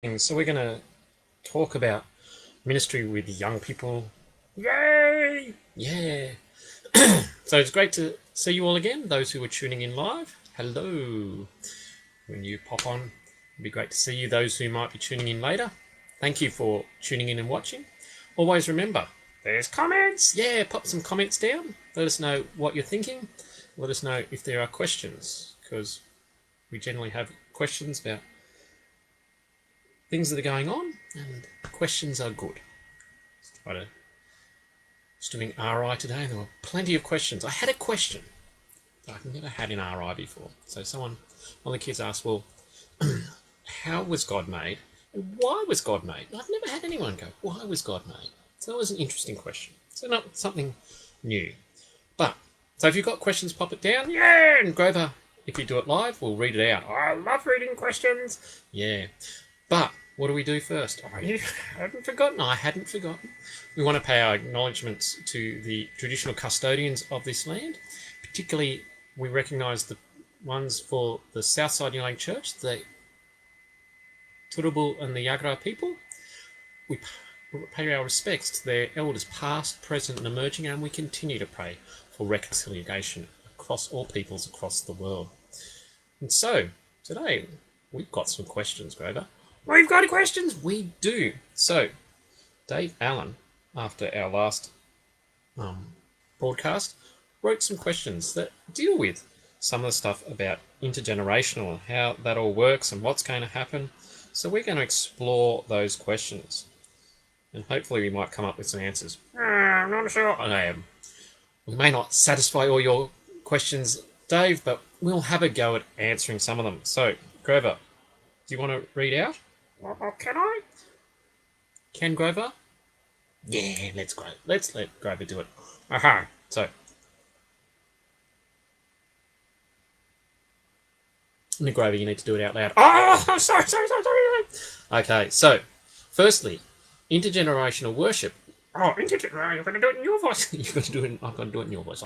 So we're going to talk about ministry with young people. Yay! Yeah. So it's great to see you all again, those who are tuning in live. Hello. When you pop on, it'd be great to see you, those who might be tuning in later. Thank you for tuning in and watching. Always remember, there's comments. Yeah, pop some comments down. Let us know what you're thinking. Let us know if there are questions, because we generally have questions about things that are going on, and questions are good. I was doing RI today, and there were plenty of questions. I had a question that I've never had in RI before. So one of the kids asked, well, how was God made? And why was God made? And I've never had anyone go, why was God made? So that was an interesting question. So not something new. So if you've got questions, pop it down. Yeah, and Grover, if you do it live, we'll read it out. I love reading questions. Yeah. But what do we do first? I hadn't forgotten. We want to pay our acknowledgements to the traditional custodians of this land. Particularly, we recognise the ones for the Southside Uniting Church, the Turrbal and the Yagra people. We pay our respects to their elders past, present and emerging, and we continue to pray for reconciliation across all peoples across the world. And so, today, we've got some questions, Grover. We've got questions? We do. So, Dave Allen, after our last broadcast, wrote some questions that deal with some of the stuff about intergenerational and how that all works and what's going to happen. So we're going to explore those questions. And hopefully we might come up with some answers. I'm not sure. We may not satisfy all your questions, Dave, but we'll have a go at answering some of them. So, Grover, do you want to read out? Can I? Can Grover? Yeah, let's let Grover do it. Aha. So, Grover, you need to do it out loud. Oh, sorry. Okay, so, firstly, intergenerational worship. Oh, you're going to do it in your voice. You're going to do it. I'm going to do it in your voice.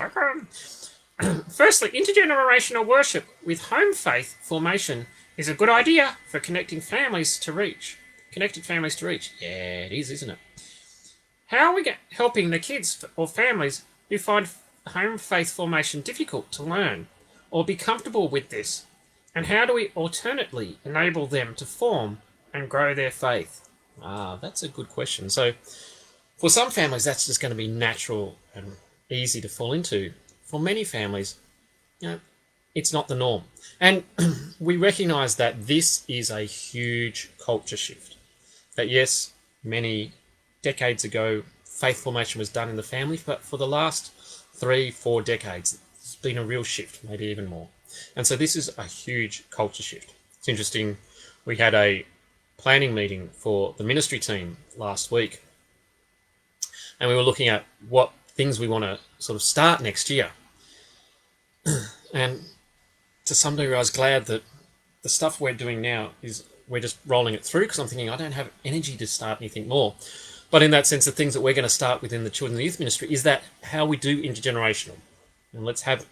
Firstly, intergenerational worship with home faith formation is a good idea for connected families to reach. Yeah, it is, isn't it? How are we helping the kids or families who find home faith formation difficult to learn or be comfortable with this? And how do we alternately enable them to form and grow their faith? That's a good question. So, for some families, that's just going to be natural and easy to fall into. For many families, it's not the norm. And we recognise that this is a huge culture shift. That yes, many decades ago, faith formation was done in the family, but for the last 3-4 decades, it's been a real shift, maybe even more. And so this is a huge culture shift. It's interesting, we had a planning meeting for the ministry team last week, and we were looking at what things we want to sort of start next year. And to some degree, I was glad that the stuff we're doing now is we're just rolling it through, because I'm thinking I don't have energy to start anything more. But in that sense, the things that we're going to start within the children's and youth ministry is that how we do intergenerational. And let's have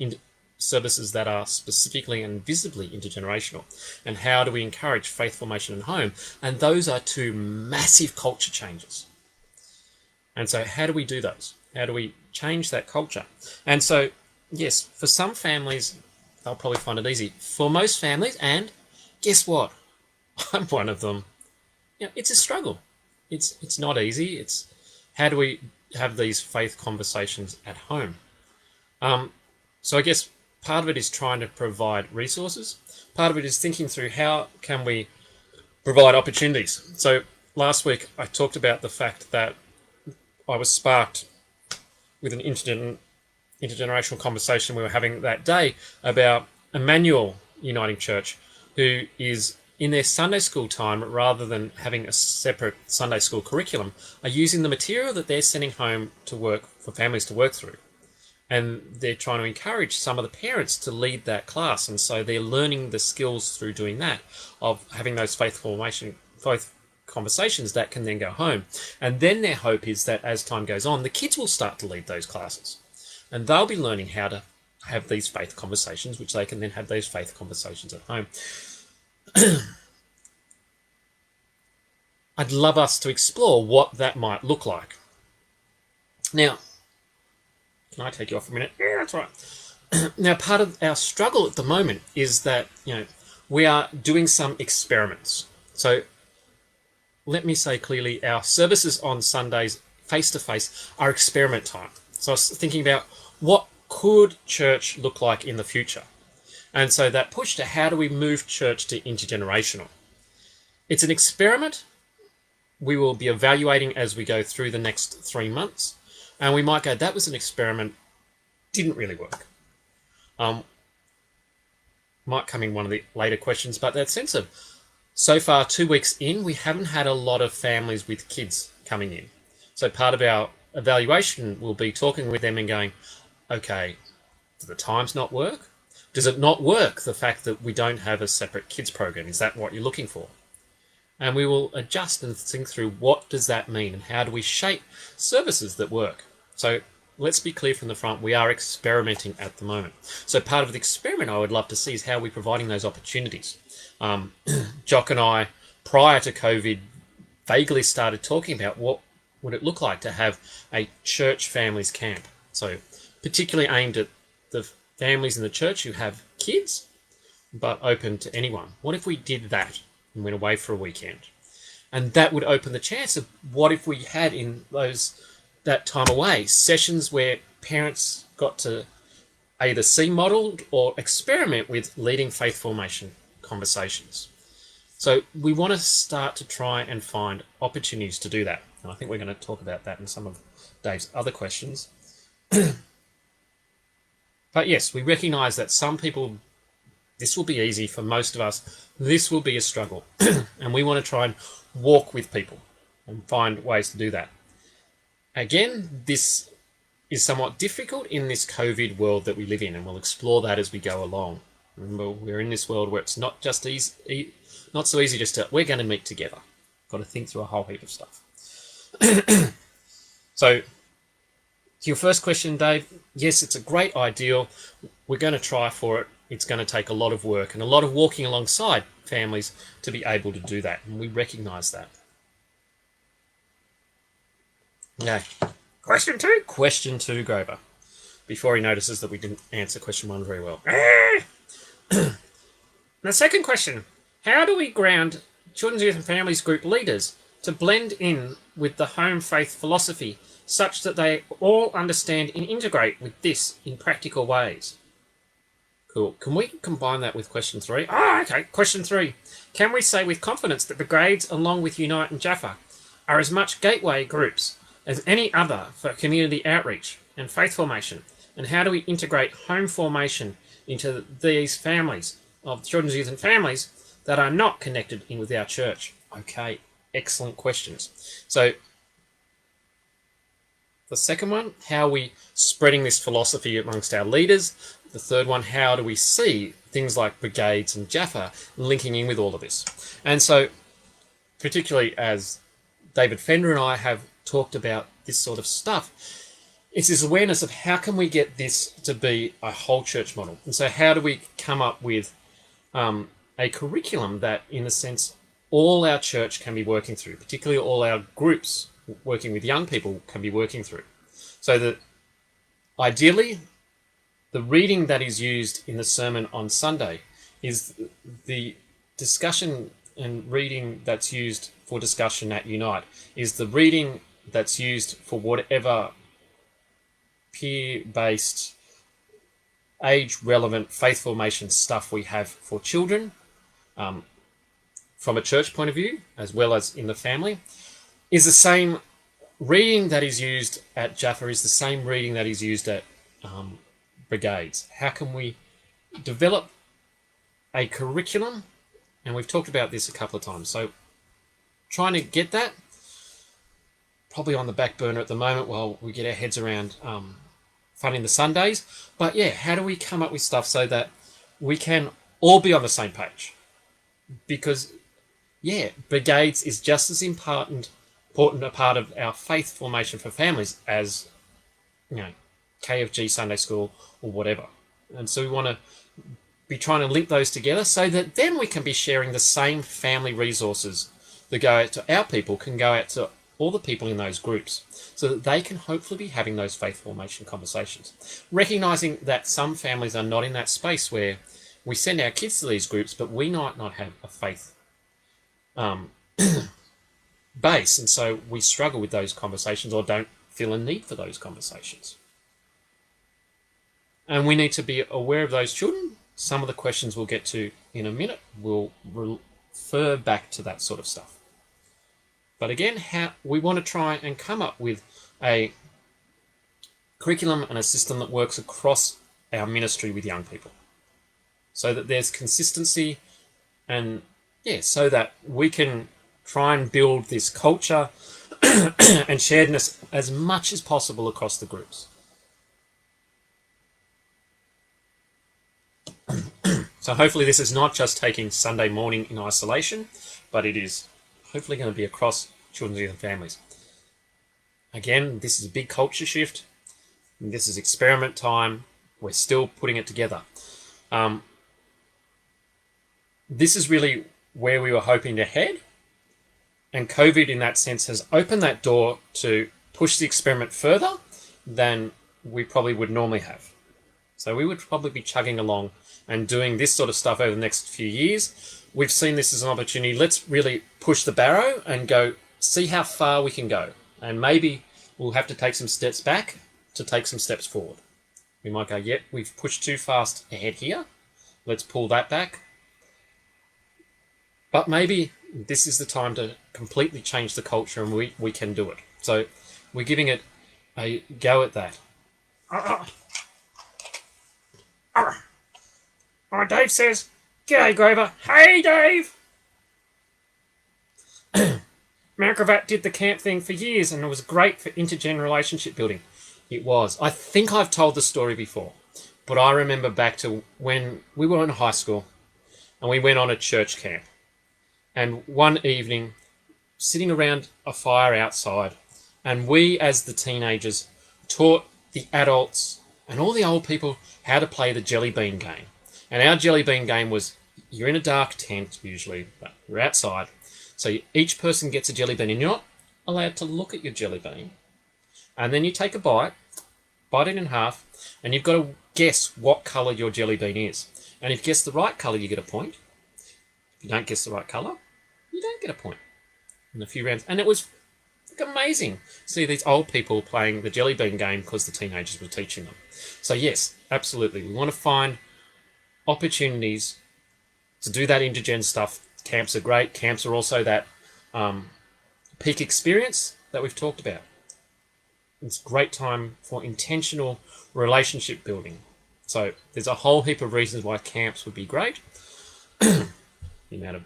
services that are specifically and visibly intergenerational. And how do we encourage faith formation in home? And those are two massive culture changes. And so how do we do those? How do we change that culture? And so, yes, for some families, they'll probably find it easy. For most families, and guess what? I'm one of them. It's a struggle. It's not easy. It's how do we have these faith conversations at home? So I guess part of it is trying to provide resources. Part of it is thinking through how can we provide opportunities. So last week I talked about the fact that I was sparked with an intergenerational conversation we were having that day about Emmanuel Uniting Church, who is in their Sunday school time, rather than having a separate Sunday school curriculum, are using the material that they're sending home to work for families to work through. And they're trying to encourage some of the parents to lead that class. And so they're learning the skills through doing that, of having those faith conversations that can then go home. And then their hope is that as time goes on, the kids will start to lead those classes. And they'll be learning how to have these faith conversations, which they can then have those faith conversations at home. I'd love us to explore what that might look like. Now, can I take you off a minute? Yeah, that's right. Now, part of our struggle at the moment is that, we are doing some experiments. So let me say clearly, our services on Sundays face-to-face are experiment time. So I was thinking about what could church look like in the future. And so that pushed to how do we move church to intergenerational. It's an experiment we will be evaluating as we go through the next 3 months. And we might go, that was an experiment, didn't really work. Might come in one of the later questions, but that sense of, so far 2 weeks in, we haven't had a lot of families with kids coming in. So part of our evaluation will be talking with them and going, okay, do the times not work? Does it not work, the fact that we don't have a separate kids program? Is that what you're looking for? And we will adjust and think through what does that mean and how do we shape services that work. So let's be clear from the front, we are experimenting at the moment. So part of the experiment I would love to see is how we're providing those opportunities. Jock and I, prior to COVID, vaguely started talking about what would it look like to have a church families camp. So particularly aimed at the families in the church who have kids, but open to anyone. What if we did that and went away for a weekend? And that would open the chance of what if we had in that time away sessions where parents got to either see modelled or experiment with leading faith formation conversations. So we want to start to try and find opportunities to do that. And I think we're going to talk about that in some of Dave's other questions. But yes, we recognise that some people, this will be easy for most of us. This will be a struggle. And we want to try and walk with people and find ways to do that. Again, this is somewhat difficult in this COVID world that we live in, and we'll explore that as we go along. Remember, we're in this world where it's not just easy, not so easy just to, we're going to meet together. Got to think through a whole heap of stuff. So, to your first question, Dave, yes, it's a great ideal. We're going to try for it. It's going to take a lot of work and a lot of walking alongside families to be able to do that, and we recognise that. Okay. Question two, Grover. Before he notices that we didn't answer question one very well. The second question, how do we ground children's, youth and families group leaders to blend in with the home faith philosophy such that they all understand and integrate with this in practical ways? Cool. Can we combine that with question three? Okay. Question three. Can we say with confidence that Brigades, along with Unite and Jaffa, are as much gateway groups as any other for community outreach and faith formation? And how do we integrate home formation into these families of children's, youth and families that are not connected in with our church? Okay, excellent questions. So the second one, how are we spreading this philosophy amongst our leaders? The third one, how do we see things like Brigades and Jaffa linking in with all of this? And so, particularly as David Fender and I have talked about this sort of stuff, it's this awareness of how can we get this to be a whole church model? And so how do we come up with a curriculum that, in a sense, all our church can be working through, particularly all our groups working with young people can be working through. So that ideally, the reading that is used in the sermon on Sunday is the discussion and reading that's used for discussion at Unite, is the reading that's used for whatever peer-based, age-relevant faith formation stuff we have for children, from a church point of view, as well as in the family, is the same reading that is used at Jaffa, is the same reading that is used at Brigades. How can we develop a curriculum? And we've talked about this a couple of times. So trying to get that, probably on the back burner at the moment while we get our heads around funding the Sundays. But yeah, how do we come up with stuff so that we can all be on the same page? Because, yeah, Brigades is just as important a part of our faith formation for families as, KFG Sunday School or whatever. And so we want to be trying to link those together so that then we can be sharing the same family resources that go out to our people can go out to all the people in those groups so that they can hopefully be having those faith formation conversations. Recognizing that some families are not in that space where we send our kids to these groups, but we might not have a faith base, and so we struggle with those conversations or don't feel a need for those conversations. And we need to be aware of those children. Some of the questions we'll get to in a minute will refer back to that sort of stuff. But again, how we want to try and come up with a curriculum and a system that works across our ministry with young people, so that there's consistency and so that we can try and build this culture and sharedness as much as possible across the groups. So hopefully this is not just taking Sunday morning in isolation, but it is hopefully going to be across children's youth and families. Again, this is a big culture shift. This is experiment time. We're still putting it together. This is really where we were hoping to head. And COVID, in that sense, has opened that door to push the experiment further than we probably would normally have. So we would probably be chugging along and doing this sort of stuff over the next few years. We've seen this as an opportunity. Let's really push the barrow and go see how far we can go. And maybe we'll have to take some steps back to take some steps forward. We might go, we've pushed too fast ahead here. Let's pull that back. But maybe this is the time to completely change the culture, and we can do it. So we're giving it a go at that. Oh, Dave says, "G'day, Grover." Hey, Dave! Mount Gravatt did the camp thing for years, and it was great for intergenerational relationship building. It was. I think I've told the story before, but I remember back to when we were in high school, and we went on a church camp. And one evening, sitting around a fire outside, and we as the teenagers taught the adults and all the old people how to play the jelly bean game. And our jelly bean game was, you're in a dark tent usually, but you're outside. So each person gets a jelly bean, and you're not allowed to look at your jelly bean. And then you take a bite it in half, and you've got to guess what colour your jelly bean is. And if you guess the right colour, you get a point. If you don't guess the right colour, you don't get a point in a few rounds. And it was amazing to see these old people playing the jelly bean game because the teenagers were teaching them. So yes, absolutely. We want to find opportunities to do that intergen stuff. Camps are great. Camps are also that peak experience that we've talked about. It's a great time for intentional relationship building. So there's a whole heap of reasons why camps would be great. The amount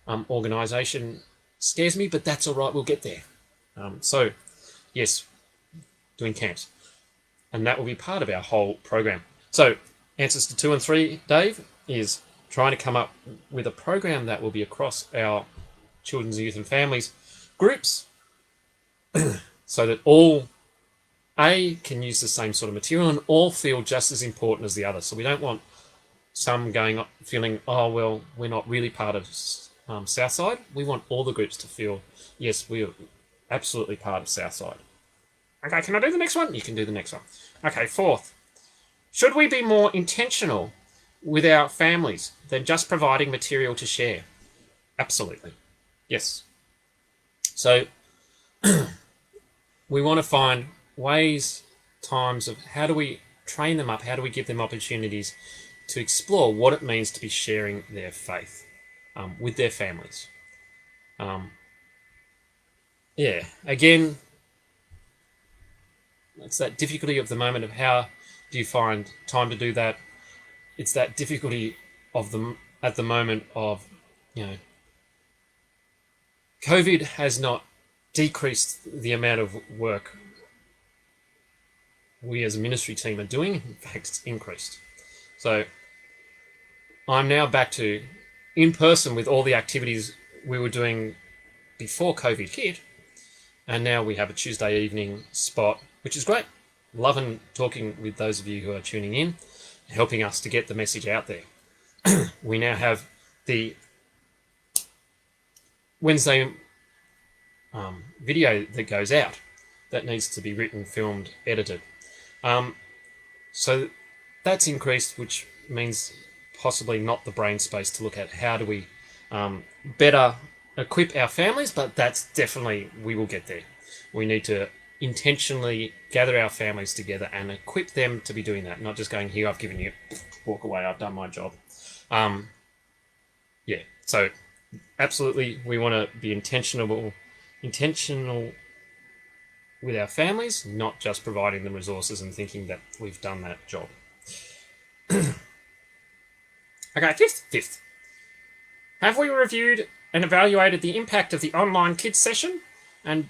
of organisation scares me, but that's all right. We'll get there. So, yes, doing camps. And that will be part of our whole program. So, answers to 2 and 3, Dave, is trying to come up with a program that will be across our children's, youth and families groups so that all can use the same sort of material and all feel just as important as the other. So we don't want some going up feeling, oh, well, we're not really part of Southside. We want all the groups to feel, yes, we're absolutely part of Southside. Okay, can I do the next one? You can do the next one. Okay, 4th. Should we be more intentional with our families than just providing material to share? Absolutely. Yes. So we want to find ways, times of how do we train them up, how do we give them opportunities to explore what it means to be sharing their faith with their families. Again, it's that difficulty of the moment of how do you find time to do that. It's that difficulty of them at the moment of, COVID has not decreased the amount of work we as a ministry team are doing. In fact, it's increased. So I'm now back to in person with all the activities we were doing before COVID hit. And now we have a Tuesday evening spot, which is great. Loving talking with those of you who are tuning in, helping us to get the message out there. We now have the Wednesday video that goes out that needs to be written, filmed, edited. So that's increased, which means possibly not the brain space to look at how do we better equip our families, but that's definitely, we will get there. We need to intentionally gather our families together and equip them to be doing that, not just going, here, I've given you, walk away, I've done my job. Yeah, so absolutely we want to be intentional with our families, not just providing them resources and thinking that we've done that job. Okay, fifth. Have we reviewed and evaluated the impact of the online kids session and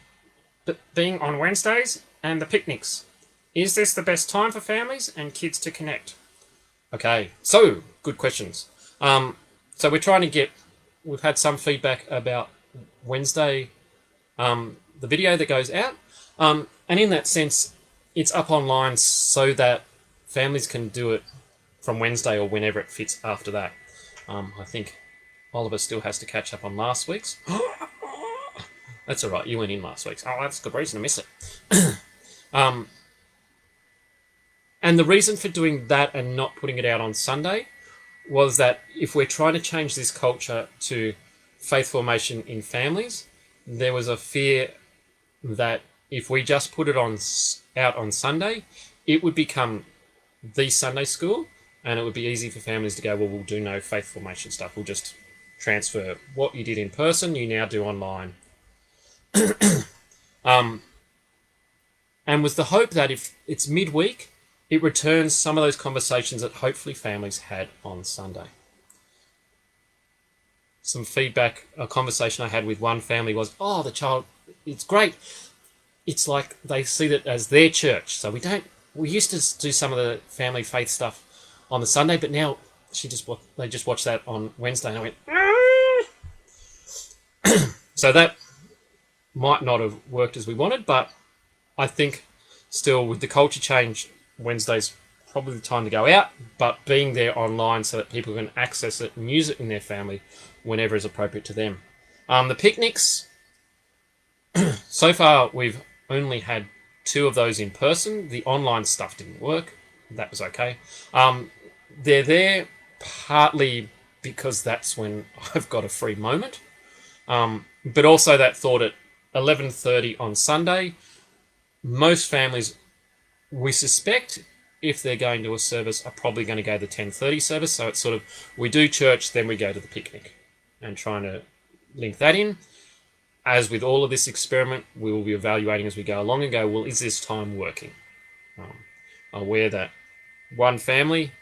being on Wednesdays and the picnics? Is this the best time for families and kids to connect? Okay, so good questions. So we're trying to get, we've had some feedback about Wednesday, the video that goes out. And in that sense, it's up online so that families can do it from Wednesday or whenever it fits after that. I think Oliver still has to catch up on last week's. That's all right, you went in last week's. Oh, that's a good reason to miss it. And the reason for doing that and not putting it out on Sunday was that if we're trying to change this culture to faith formation in families, there was a fear that if we just put it out on Sunday, it would become the Sunday school, and it would be easy for families to go, well, we'll do no faith formation stuff. We'll just transfer what you did in person, you now do online. And with the hope that if it's midweek, it returns some of those conversations that hopefully families had on Sunday. Some feedback, a conversation I had with one family was, oh, the child, it's great. It's like they see it as their church. So we used to do some of the family faith stuff on the Sunday, but now they just watch that on Wednesday. And I went, so that might not have worked as we wanted, but I think still with the culture change, Wednesday's probably the time to go out, but being there online so that people can access it and use it in their family whenever is appropriate to them. The picnics, so far we've only had 2 of those in person. The online stuff didn't work. That was okay. They're there partly because that's when I've got a free moment, but also that thought at 11:30 on Sunday, most families, we suspect, if they're going to a service, are probably going to go to the 10:30 service. So it's sort of, we do church, then we go to the picnic, and trying to link that in. As with all of this experiment, we will be evaluating as we go along and go, well, is this time working? Aware that one family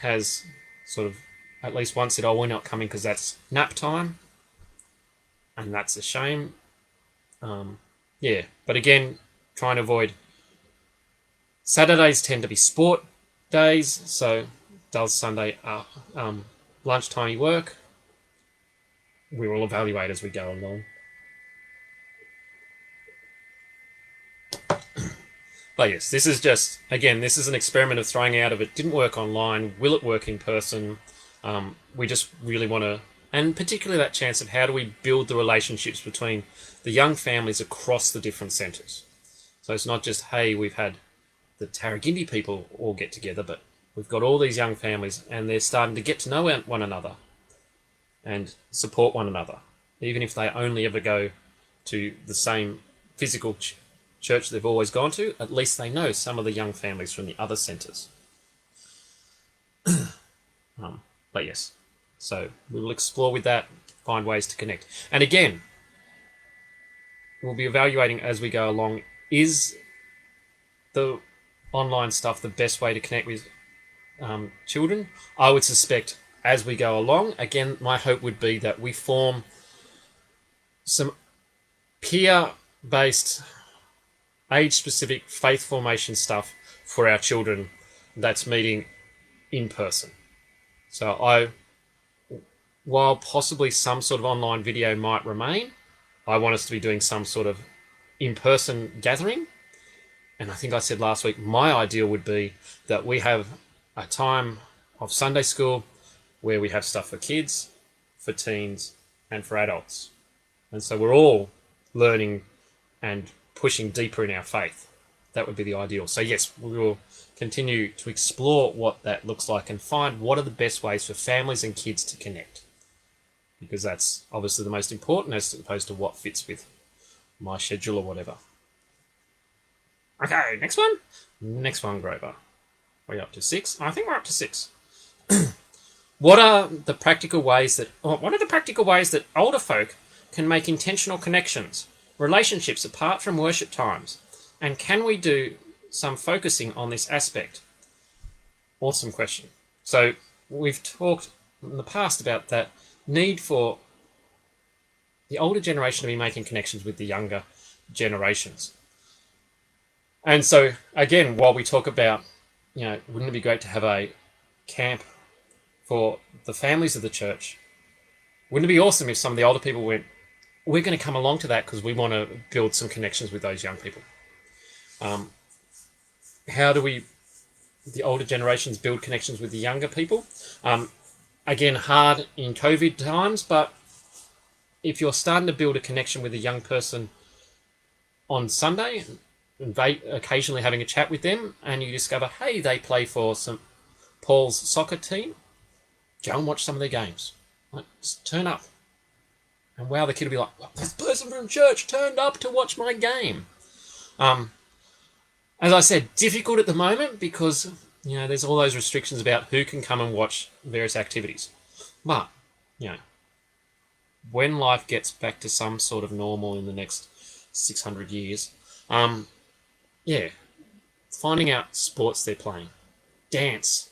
has sort of at least once said, oh, we're not coming because that's nap time, and that's a shame. Yeah, but again, trying to avoid. Saturdays tend to be sport days, so does Sunday lunchtime work? We will evaluate as we go along. But yes, this is just, again, this is an experiment of throwing out of it. Didn't work online. Will it work in person? We just really want to, and particularly that chance of how do we build the relationships between the young families across the different centres. So it's not just, hey, we've had the Tarragindi people all get together, but we've got all these young families and they're starting to get to know one another and support one another. Even if they only ever go to the same physical church they've always gone to, at least they know some of the young families from the other centres. But yes, so we will explore with that, find ways to connect. And again, we'll be evaluating as we go along, is the online stuff the best way to connect with children? I would suspect as we go along, again, my hope would be that we form some peer-based, age-specific faith formation stuff for our children that's meeting in person. So while possibly some sort of online video might remain, I want us to be doing some sort of in-person gathering. And I think I said last week, my ideal would be that we have a time of Sunday school where we have stuff for kids, for teens, and for adults. And so we're all learning and pushing deeper in our faith. That would be the ideal. So yes, we will continue to explore what that looks like and find what are the best ways for families and kids to connect. Because that's obviously the most important as opposed to what fits with my schedule or whatever. Okay, next one. Next one, Grover. We're up to 6. I think we're up to 6. What are the practical ways that older folk can make intentional connections, relationships apart from worship times? And can we do some focusing on this aspect? Awesome question. So we've talked in the past about that need for the older generation to be making connections with the younger generations. And so, again, while we talk about, wouldn't it be great to have a camp for the families of the church? Wouldn't it be awesome if some of the older people went, we're going to come along to that because we want to build some connections with those young people? How do the older generations build connections with the younger people? Again, hard in COVID times, but if you're starting to build a connection with a young person on Sunday, and occasionally having a chat with them, and you discover, hey, they play for Paul's soccer team, go and watch some of their games. Just turn up. And wow, the kid will be like, this person from church turned up to watch my game. As I said, difficult at the moment because, there's all those restrictions about who can come and watch various activities. But, when life gets back to some sort of normal in the next 600 years, finding out sports they're playing, dance,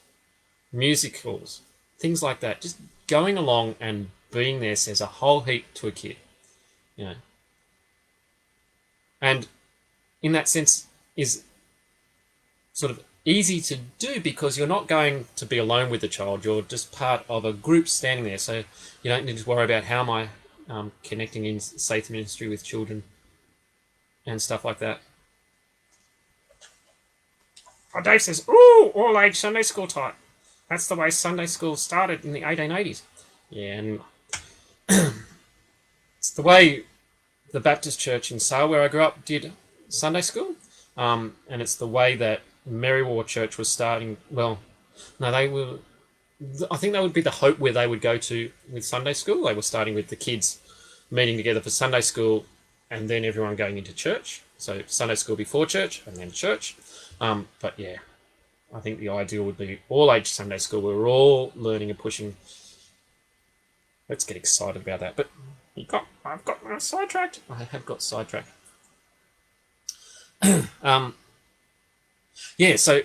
musicals, things like that, just going along and being there says a whole heap to a kid, And in that sense is sort of easy to do because you're not going to be alone with the child. You're just part of a group standing there. So you don't need to worry about how am I connecting in faith ministry with children and stuff like that. Oh, Dave says, ooh, all-age Sunday school type. That's the way Sunday school started in the 1880s. Yeah, and it's the way the Baptist Church in Sale, where I grew up, did Sunday school. And it's the way that Merriwar Church was starting. Well, no, I think that would be the hope where they would go to with Sunday school. They were starting with the kids meeting together for Sunday school and then everyone going into church. So Sunday school before church and then church. But yeah, I think the ideal would be all-age Sunday school where we're all learning and pushing. Let's get excited about that. But I've got sidetracked. I have got sidetracked. So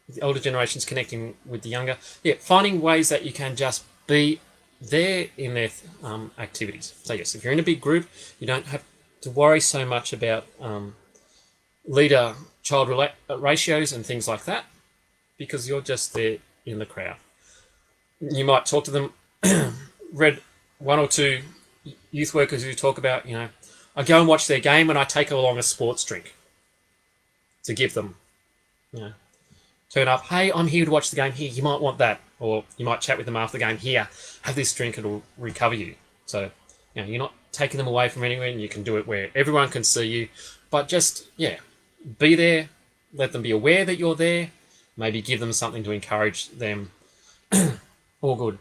the older generations connecting with the younger. Yeah, finding ways that you can just be there in their activities. So yes, if you're in a big group, you don't have to worry so much about leader-child ratios and things like that because you're just there in the crowd. You might talk to them, read one or two youth workers who talk about, I go and watch their game and I take along a sports drink to give them, turn up, hey, I'm here to watch the game here, you might want that. Or you might chat with them after the game, here, have this drink, it'll recover you. So, you're not taking them away from anywhere and you can do it where everyone can see you. But just, be there, let them be aware that you're there, maybe give them something to encourage them. All good.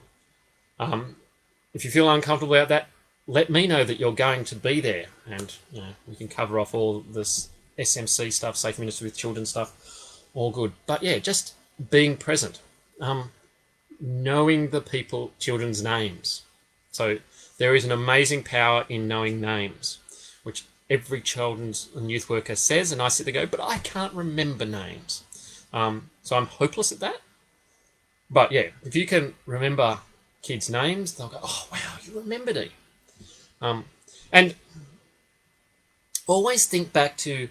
If you feel uncomfortable about that, let me know that you're going to be there and, we can cover off all this SMC stuff, Safe Ministry with Children stuff, all good. But just being present, knowing the children's names. So there is an amazing power in knowing names, which every children's and youth worker says, and I sit there and go, but I can't remember names. So I'm hopeless at that. But if you can remember kids' names, they'll go, oh, wow, you remembered it. And always think back to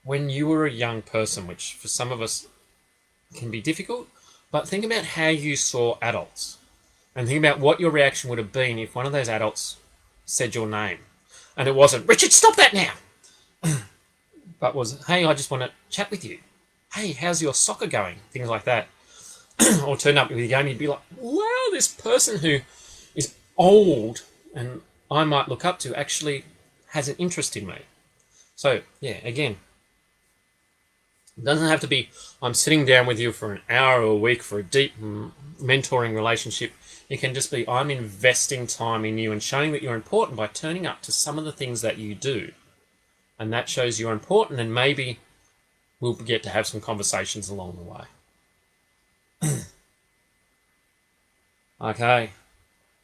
when you were a young person, which for some of us can be difficult, but think about how you saw adults and think about what your reaction would have been if one of those adults said your name and it wasn't, Richard, stop that now, but was, hey, I just want to chat with you. Hey, how's your soccer going? Things like that. Or turn up with your game, you'd be like, wow, this person who is old and I might look up to actually has an interest in me. So, yeah, again, it doesn't have to be I'm sitting down with you for an hour a week for a deep mentoring relationship. It can just be I'm investing time in you and showing that you're important by turning up to some of the things that you do. And that shows you're important, and maybe we'll get to have some conversations along the way. Okay,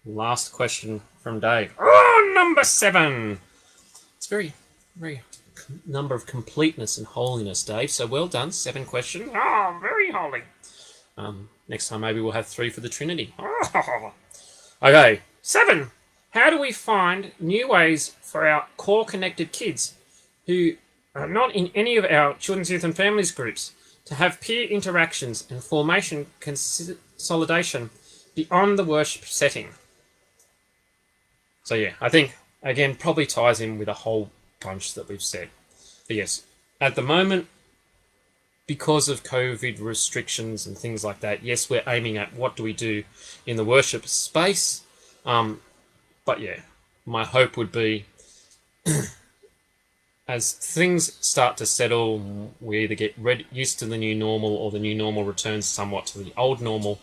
last question from Dave. Oh, number 7. It's very, very number of completeness and holiness, Dave. So well done. 7 questions. Oh, very holy. Next time maybe we'll have 3 for the Trinity. Oh. Okay, 7. How do we find new ways for our core connected kids who are not in any of our children's, youth and families groups to have peer interactions and formation consolidation beyond the worship setting? So yeah, I think, again, probably ties in with a whole bunch that we've said. But yes, at the moment, because of COVID restrictions and things like that, yes, we're aiming at what do we do in the worship space. But yeah, my hope would be as things start to settle, we either get used to the new normal or the new normal returns somewhat to the old normal.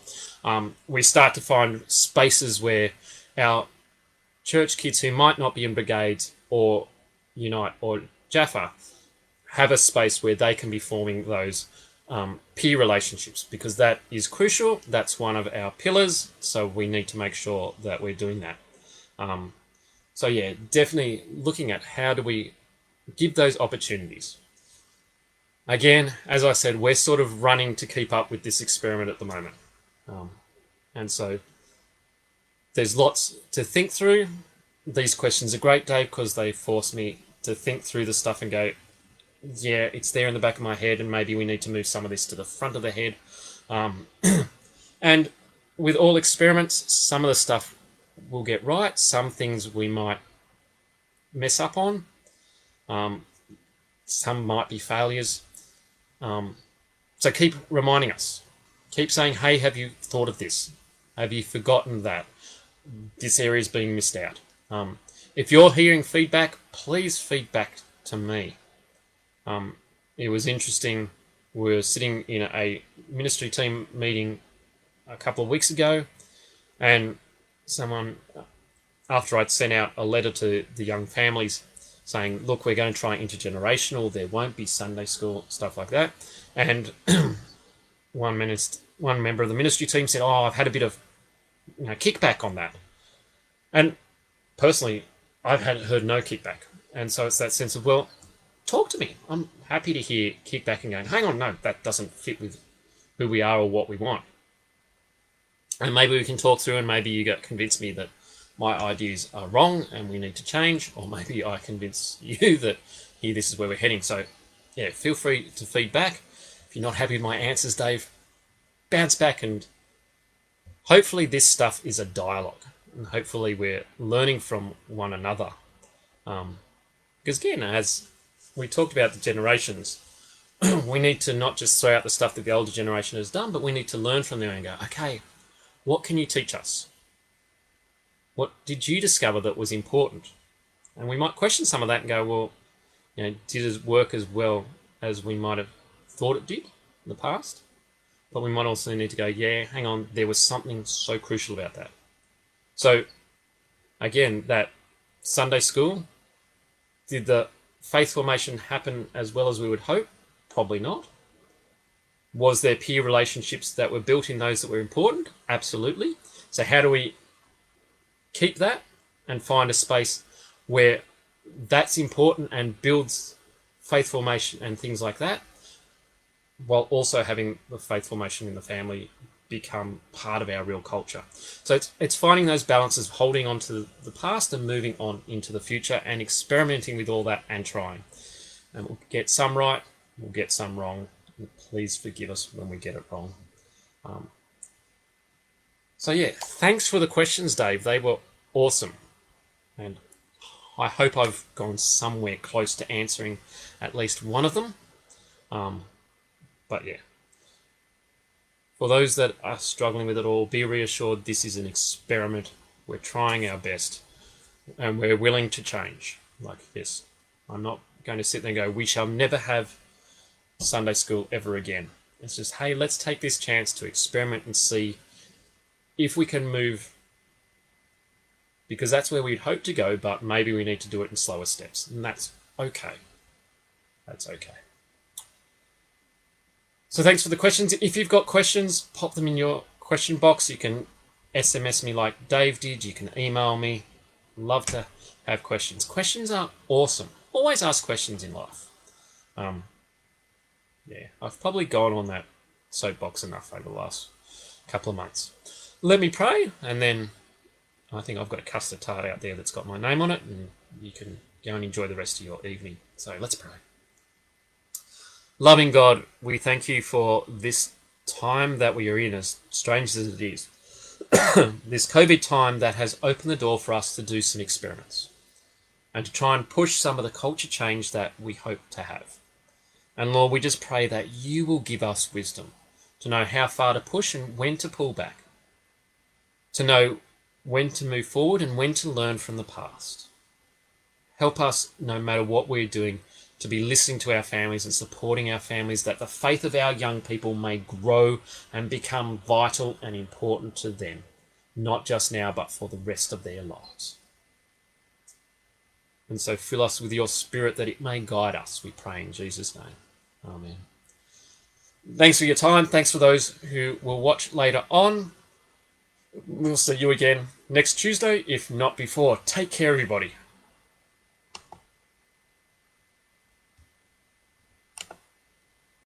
We start to find spaces where our church kids who might not be in brigades or Unite or Jaffa have a space where they can be forming those peer relationships, because that is crucial. That's one of our pillars, so we need to make sure that we're doing that. So yeah, definitely looking at how do we give those opportunities. Again, as I said, we're sort of running to keep up with this experiment at the moment. And so there's lots to think through. These questions are great, Dave, because they force me to think through the stuff and go, yeah, it's there in the back of my head, and maybe we need to move some of this to the front of the head. And with all experiments, some of the stuff we'll get right. Some things we might mess up on. Some might be failures. So keep reminding us. Keep saying, hey, have you thought of this? Have you forgotten that? This area is being missed out. If you're hearing feedback, please feedback to me. It was interesting. We were sitting in a ministry team meeting a couple of weeks ago, and someone, after I'd sent out a letter to the young families saying, look, we're going to try intergenerational, there won't be Sunday school, stuff like that. And one member of the ministry team said, oh, I've had a bit of kickback on that. And personally, I've heard no kickback. And so it's that sense of, well, talk to me. I'm happy to hear kickback and going, hang on, no, that doesn't fit with who we are or what we want. And maybe we can talk through, and maybe you convince me that my ideas are wrong and we need to change, or maybe I convince you that here, this is where we're heading. So yeah, feel free to feedback. If you're not happy with my answers, Dave, bounce back, and hopefully this stuff is a dialogue, and hopefully we're learning from one another. Because again, as we talked about the generations, we need to not just throw out the stuff that the older generation has done, but we need to learn from them and go, okay, what can you teach us? What did you discover that was important? And we might question some of that and go, well, did it work as well as we might have thought it did in the past? But we might also need to go, yeah, hang on, there was something so crucial about that. So again, that Sunday school, did the faith formation happen as well as we would hope? Probably not. Was there peer relationships that were built in those that were important? Absolutely. So how do we keep that and find a space where that's important and builds faith formation and things like that, while also having the faith formation in the family become part of our real culture? So it's finding those balances, holding on to the past and moving on into the future, and experimenting with all that and trying. And we'll get some right, we'll get some wrong. Please forgive us when we get it wrong. So yeah, thanks for the questions, Dave. They were awesome. And I hope I've gone somewhere close to answering at least one of them. But yeah, for those that are struggling with it all, be reassured this is an experiment. We're trying our best. and we're willing to change. Like, yes, I'm not going to sit there and go, we shall never have Sunday school ever again. It's just, hey, let's take this chance to experiment and see if we can move, because that's where we'd hope to go, but maybe we need to do it in slower steps, and that's okay. That's okay. So thanks for the questions. If you've got questions, pop them in your question box. You can SMS me like Dave did. You can email me. Love to have questions. Questions are awesome. Always ask questions in life. Yeah, I've probably gone on that soapbox enough over the last couple of months. Let me pray, and then I think I've got a custard tart out there that's got my name on it, and you can go and enjoy the rest of your evening. So let's pray. Loving God, we thank you for this time that we are in, as strange as it is. This COVID time that has opened the door for us to do some experiments and to try and push some of the culture change that we hope to have. And Lord, we just pray that you will give us wisdom to know how far to push and when to pull back, to know when to move forward and when to learn from the past. Help us, no matter what we're doing, to be listening to our families and supporting our families, that the faith of our young people may grow and become vital and important to them, not just now, but for the rest of their lives. And so fill us with your Spirit that it may guide us, we pray in Jesus' name. Amen. Thanks for your time. Thanks for those who will watch later on. We'll see you again next Tuesday, if not before. Take care, everybody.